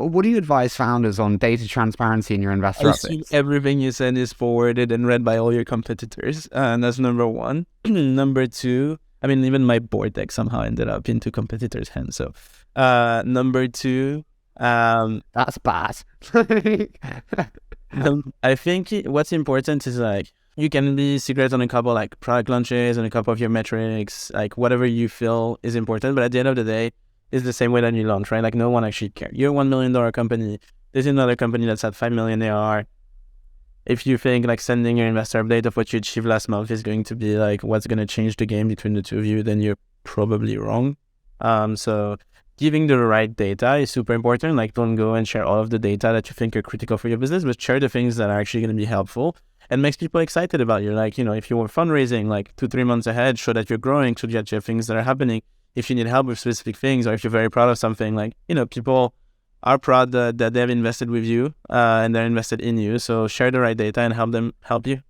what do you advise founders on data transparency in your investor I assume updates? everything you send is forwarded and read by all your competitors. And that's number one. Number two, I mean, even my board deck somehow ended up into competitors' hands. So number two, That's bad. I think what's important is like, you can be secret on a couple like product launches and a couple of your metrics, like whatever you feel is important. But at the end of the day, it's the same way that you launch, right? Like no one actually cares. You're a $1 million company. There's another company that's at 5 million ARR. If you think like sending your investor update of what you achieved last month is going to be like what's going to change the game between the two of you, then you're probably wrong. So giving the right data is super important. Like don't go and share all of the data that you think are critical for your business, but share the things that are actually going to be helpful and makes people excited about you. Like, if you were fundraising like 2-3 months ahead, show that you're growing, show that you have things that are happening. If you need help with specific things, or if you're very proud of something, like, people are proud that they have invested with you and they're invested in you. So share the right data and help them help you.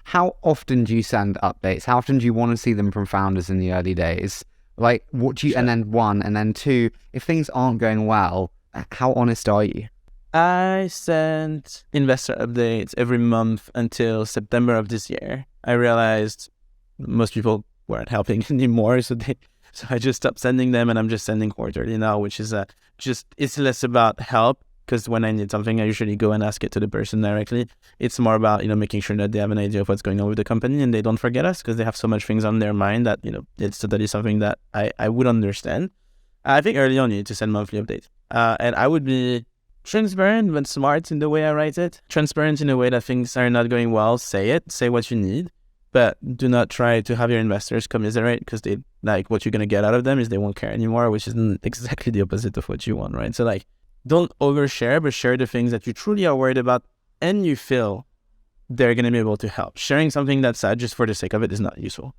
How often do you send updates? How often do you want to see them from founders in the early days? Like, what do you, Sure. and then one, and then two, if things aren't going well, how honest are you? I sent investor updates every month until September of this year. I realized most people weren't helping anymore, so I just stopped sending them, and I'm just sending quarterly now, which is it's less about help, because when I need something, I usually go and ask it to the person directly. It's more about, making sure that they have an idea of what's going on with the company and they don't forget us, because they have so much things on their mind that, it's totally something that I would understand. I think early on you need to send monthly updates. And I would be transparent but smart in the way I write it. Transparent in a way that things are not going well, say what you need, but do not try to have your investors commiserate, because they like what you're going to get out of them is they won't care anymore, which is exactly the opposite of what you want, right? So like, don't overshare, but share the things that you truly are worried about and you feel they're going to be able to help. Sharing something that's sad just for the sake of it is not useful.